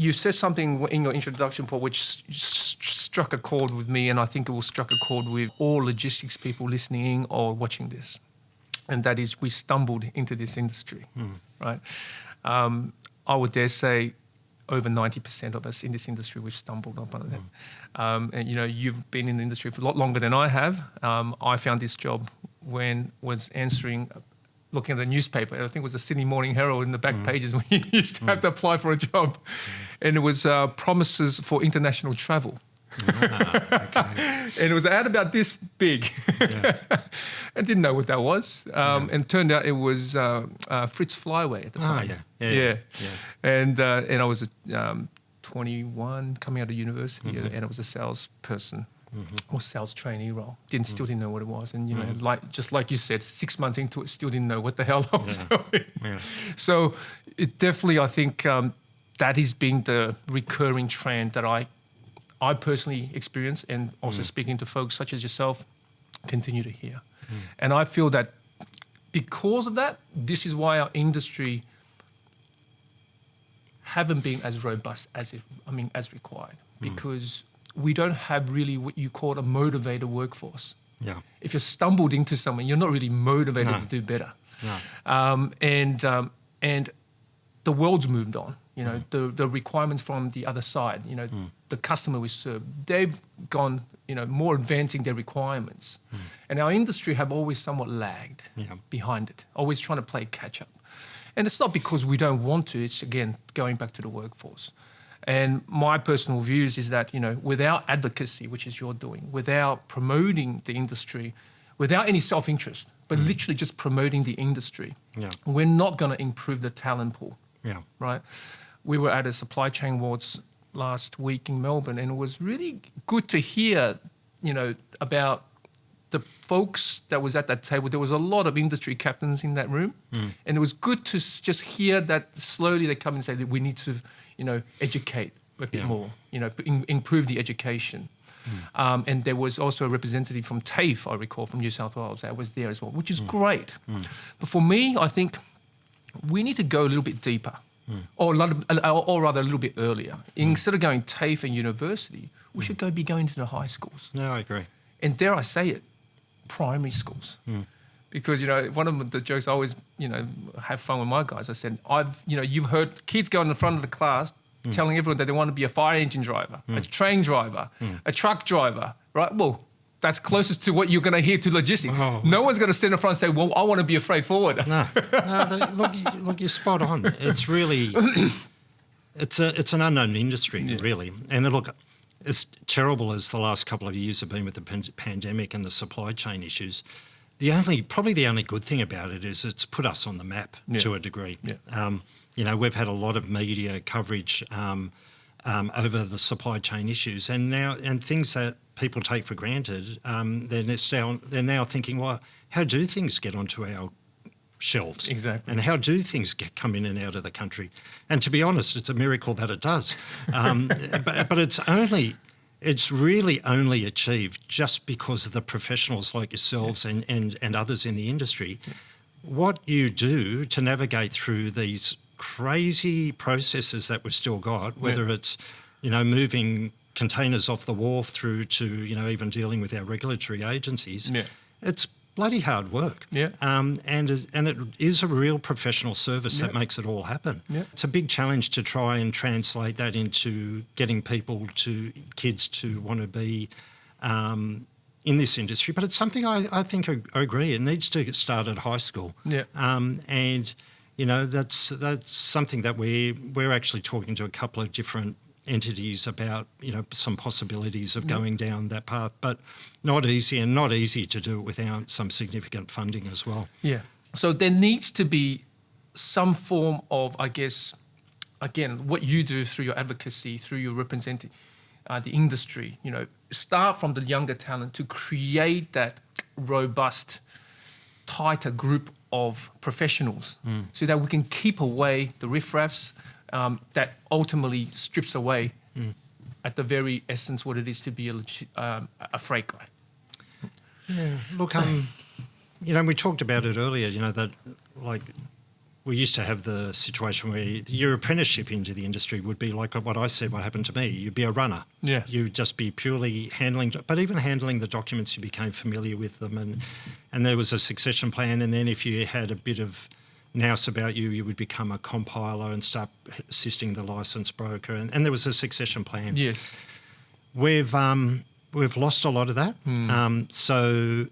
you said something in your introduction, Paul, which struck a chord with me, and I think it will struck a chord with all logistics people listening in or watching this. And that is, we stumbled into this industry, right? I would dare say over 90% of us in this industry, we've stumbled upon it. And, you've been in the industry for a lot longer than I have. I found this job when was looking at the newspaper. I think it was the Sydney Morning Herald in the back pages when you used to have to apply for a job. And it was promises for international travel. Okay. And it was an ad about this big. I didn't know what that was. And it turned out it was Fritz Flyway at the time. Yeah. And I was 21 coming out of university, and I was a salesperson. Or sales trainee role. Still didn't know what it was. And, just like you said, 6 months into it, still didn't know what the hell I was doing. Yeah. So it definitely, I think that has been the recurring trend that I personally experience, and also speaking to folks such as yourself, continue to hear. And I feel that because of that, this is why our industry haven't been as robust as required, because we don't have really what you call a motivated workforce. Yeah. If you're stumbled into something, you're not really motivated to do better. No. And the world's moved on. The requirements from the other side, the customer we serve, they've gone, more advancing their requirements. And our industry have always somewhat lagged behind it, always trying to play catch up. And it's not because we don't want to, it's again, going back to the workforce. And my personal views is that, without advocacy, which is you're doing, without promoting the industry, without any self-interest, but literally just promoting the industry, we're not going to improve the talent pool, right? We were at a supply chain awards last week in Melbourne, and it was really good to hear, about the folks that was at that table. There was a lot of industry captains in that room, and it was good to just hear that slowly they come and say that we need to, educate a bit more, improve the education. And there was also a representative from TAFE, I recall, from New South Wales, that was there as well, which is great. But for me, I think we need to go a little bit deeper, or rather a little bit earlier. Instead of going TAFE and university, we should be going to the high schools. No, I agree. And dare I say it, primary schools. Because, one of the jokes I always, have fun with my guys, I said, you've heard kids go in the front of the class telling everyone that they want to be a fire engine driver, a train driver, a truck driver, right? Well, that's closest to what you're going to hear to logistics. Oh. No one's going to stand in front and say, well, I want to be a freight forwarder. No, look, you're spot on. It's really, it's an unknown industry, really. And look, as terrible as the last couple of years have been with the pandemic and the supply chain issues, probably the only good thing about it is it's put us on the map to a degree. Yeah. We've had a lot of media coverage over the supply chain issues, and things that people take for granted. They're now thinking, well, how do things get onto our shelves? Exactly. And how do things come in and out of the country? And to be honest, it's a miracle that it does. But it's really only achieved just because of the professionals like yourselves and others in the industry. What you do to navigate through these crazy processes that we've still got, whether it's, moving containers off the wharf through to, even dealing with our regulatory agencies, it's bloody hard work. Yeah. And it is a real professional service that makes it all happen. Yeah. It's a big challenge to try and translate that into getting kids to want to be in this industry. But it's something I think I agree. It needs to start at high school. Yeah. And that's something that we're actually talking to a couple of different entities about, some possibilities of going down that path, but not easy to do it without some significant funding as well. Yeah. So there needs to be some form of, I guess, again, what you do through your advocacy, through your representing the industry, start from the younger talent to create that robust, tighter group of professionals so that we can keep away the riffraffs that ultimately strips away at the very essence what it is to be a freight guy. Yeah, look, we talked about it earlier, that like we used to have the situation where your apprenticeship into the industry would be like what I said, what happened to me. You'd be a runner. Yeah. You'd just be purely handling, but even handling the documents, you became familiar with them, and there was a succession plan. And then if you had a bit of nous about you, you would become a compiler and start assisting the licence broker. And there was a succession plan. Yes. We've lost a lot of that. So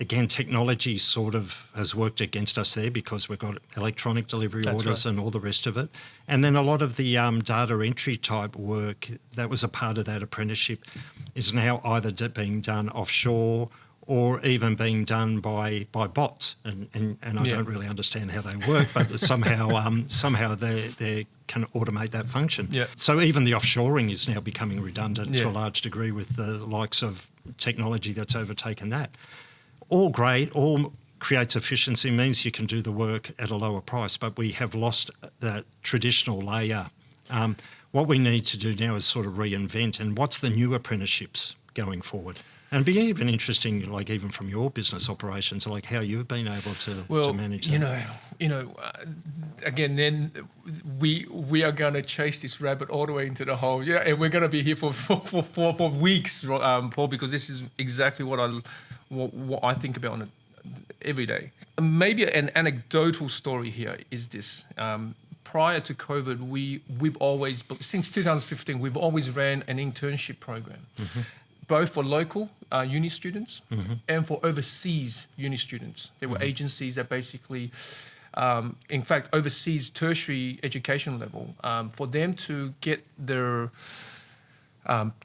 again, technology sort of has worked against us there because we've got electronic delivery orders and all the rest of it. And then a lot of the data entry type work that was a part of that apprenticeship is now either being done offshore or even being done by bots. And I don't really understand how they work, but somehow they can automate that function. Yeah. So even the offshoring is now becoming redundant to a large degree with the likes of technology that's overtaken that. All great, all creates efficiency, means you can do the work at a lower price, but we have lost that traditional layer. What we need to do now is sort of reinvent, and what's the new apprenticeships going forward? And it'd be even interesting, like even from your business operations, like how you've been able to manage that. Again, then we are going to chase this rabbit all the way into the hole. Yeah, and we're going to be here for weeks, Paul, because this is exactly what I think about on every day. Maybe an anecdotal story here is this. Prior to COVID, we've always, since 2015, we've always ran an internship program. Both for local uni students and for overseas uni students. There were agencies that basically, in fact, overseas tertiary education level, for them to get their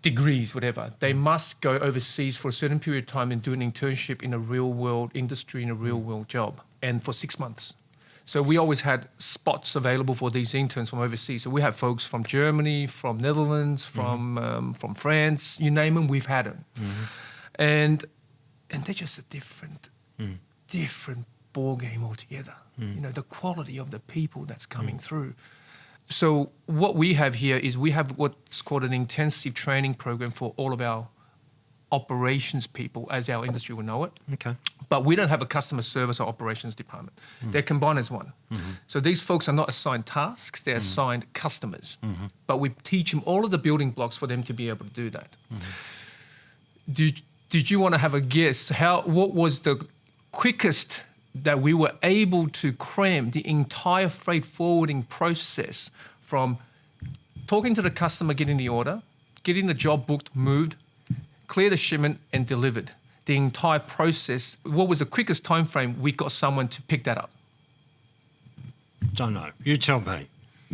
degrees, whatever, they must go overseas for a certain period of time and do an internship in a real world industry, in a real world job, and for 6 months. So we always had spots available for these interns from overseas. So we have folks from Germany, from Netherlands, from France, you name them, we've had them. And they're just a different ball game altogether. You know, the quality of the people that's coming through. So what we have here is we have what's called an intensive training program for all of our operations people, as our industry will know it. Okay. But we don't have a customer service or operations department. They're combined as one. So these folks are not assigned tasks, they're assigned customers. But we teach them all of the building blocks for them to be able to do that. Did you want to have a guess what was the quickest that we were able to cram the entire freight forwarding process from talking to the customer, getting the order, getting the job booked, moved, clear the shipment and delivered? The entire process, what was the quickest time frame we got someone to pick that up? Don't know. You tell me.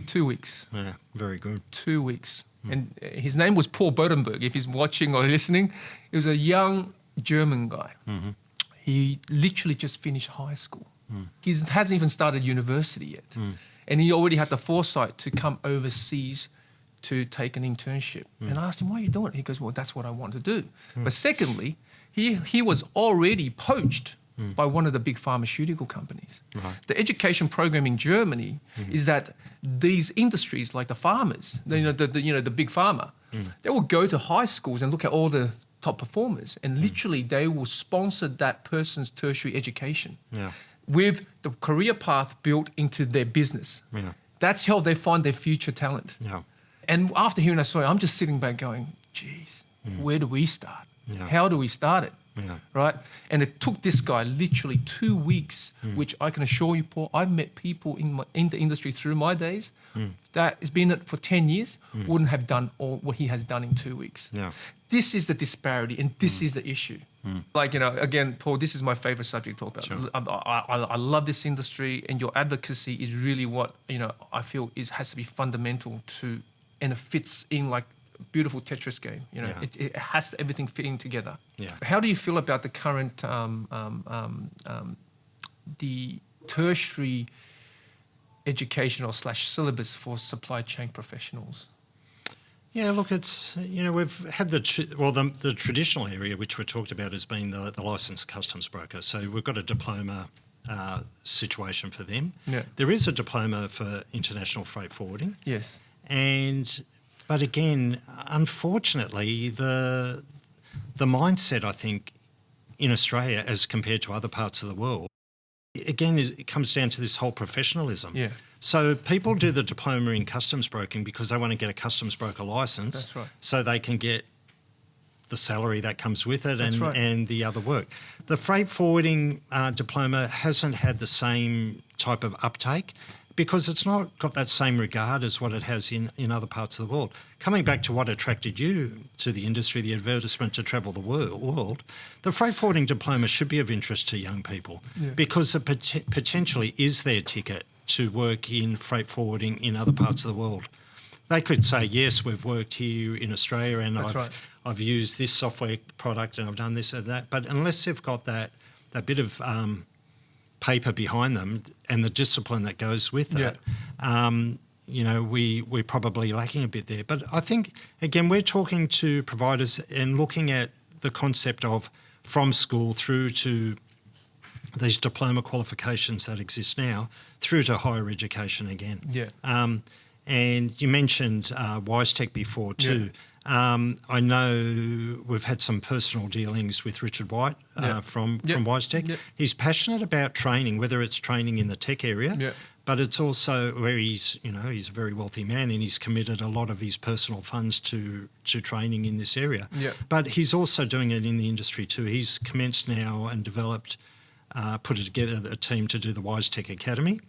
2 weeks. Yeah, very good. 2 weeks. And his name was Paul Bodenberg. If he's watching or listening, he was a young German guy. He literally just finished high school. He hasn't even started university yet. And he already had the foresight to come overseas to take an internship. And I asked him, why are you doing it? He goes, well, that's what I want to do. But secondly, he was already poached by one of the big pharmaceutical companies. The education program in Germany is that these industries, like the farmers, the big pharma, they will go to high schools and look at all the top performers, and literally they will sponsor that person's tertiary education with the career path built into their business. That's how they find their future talent. And after hearing that story, I'm just sitting back going, geez, where do we start? How do we start it? Right? And it took this guy literally 2 weeks, which I can assure you, Paul, I've met people in the industry through my days that has been in it for 10 years, wouldn't have done all what he has done in 2 weeks. This is the disparity, and this is the issue. Like, again, Paul, this is my favorite subject to talk about. I love this industry, and your advocacy is really what, I feel has to be fundamental to, and it fits in like beautiful Tetris game. It has everything fitting together. How do you feel about the current the tertiary educational / syllabus for supply chain professionals? Yeah, look, it's we've had the traditional area which we talked about has been the licensed customs broker. So we've got a diploma situation for them. There is a diploma for international freight forwarding. Yes, but again, unfortunately, the mindset, I think, in Australia as compared to other parts of the world again, it comes down to this whole professionalism. Yeah. So people do the diploma in customs broking because they want to get a customs broker license. That's right. So they can get the salary that comes with it That's and the other work. The freight forwarding diploma hasn't had the same type of uptake because it's not got that same regard as what it has in other parts of the world. Coming back to what attracted you to the industry, the advertisement to travel the world, the freight forwarding diploma should be of interest to young people because it potentially is their ticket to work in freight forwarding in other parts of the world. They could say, yes, we've worked here in Australia and I've used this software product and I've done this and that, but unless they've got that bit of paper behind them and the discipline that goes with that, we're probably lacking a bit there. But I think, again, we're talking to providers and looking at the concept of from school through to these diploma qualifications that exist now, through to higher education again. And you mentioned WiseTech before too. I know we've had some personal dealings with Richard White from WiseTech. He's passionate about training, whether it's training in the tech area, but it's also where he's a very wealthy man and he's committed a lot of his personal funds to training in this area. But he's also doing it in the industry too. He's commenced now and developed put together a team to do the WiseTech Academy,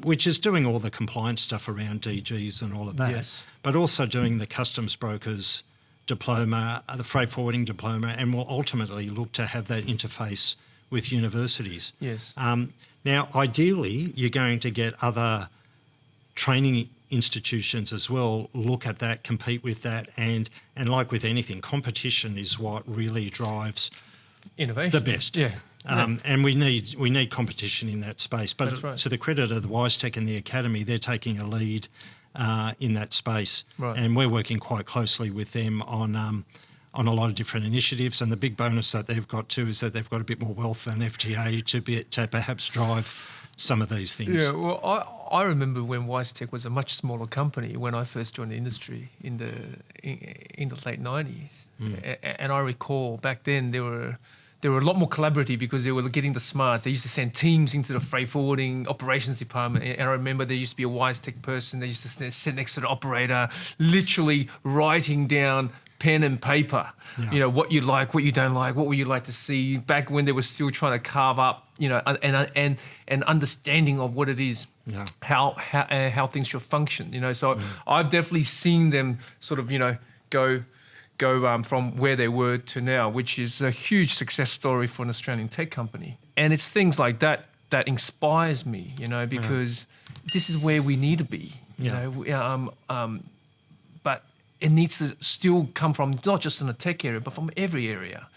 which is doing all the compliance stuff around DGs and all of that, but also doing the customs brokers diploma, the freight forwarding diploma, and will ultimately look to have that interface with universities. Now, ideally, you're going to get other training institutions as well look at that, compete with that, and like with anything, competition is what really drives innovation. The best. And we need competition in that space. But to the credit of the WiseTech and the Academy, they're taking a lead in that space. And we're working quite closely with them on a lot of different initiatives. And the big bonus that they've got too is that they've got a bit more wealth than FTA to perhaps drive some of these things. Yeah, well, I remember when WiseTech was a much smaller company when I first joined the industry in the late 90s. And I recall back then there were a lot more collaborative because they were getting the smarts. They used to send teams into the freight forwarding operations department. And I remember there used to be a WiseTech person. They used to sit next to the operator, literally writing down pen and paper, what you like, what you don't like, what would you like to see, back when they were still trying to carve up, and understanding of what it is, how things should function, So I've definitely seen them sort of, go from where they were to now, which is a huge success story for an Australian tech company. And it's things like that that inspires me, because this is where we need to be, but it needs to still come from not just in the tech area, but from every area.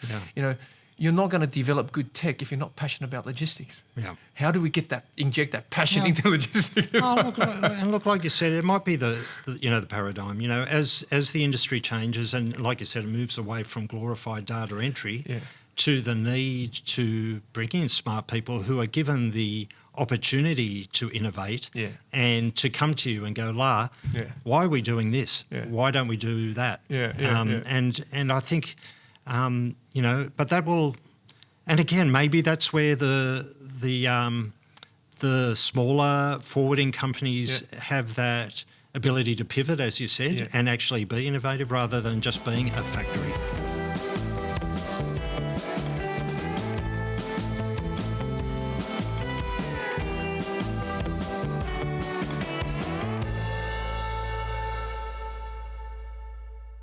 You're not going to develop good tech if you're not passionate about logistics. How do we inject that passion into logistics? Look, like you said, it might be the paradigm. As the industry changes, and like you said, it moves away from glorified data entry to the need to bring in smart people who are given the opportunity to innovate and to come to you and go, why are we doing this? Why don't we do that? And I think. But that will, and again, maybe that's where the smaller forwarding companies have that ability to pivot, as you said, and actually be innovative rather than just being a factory.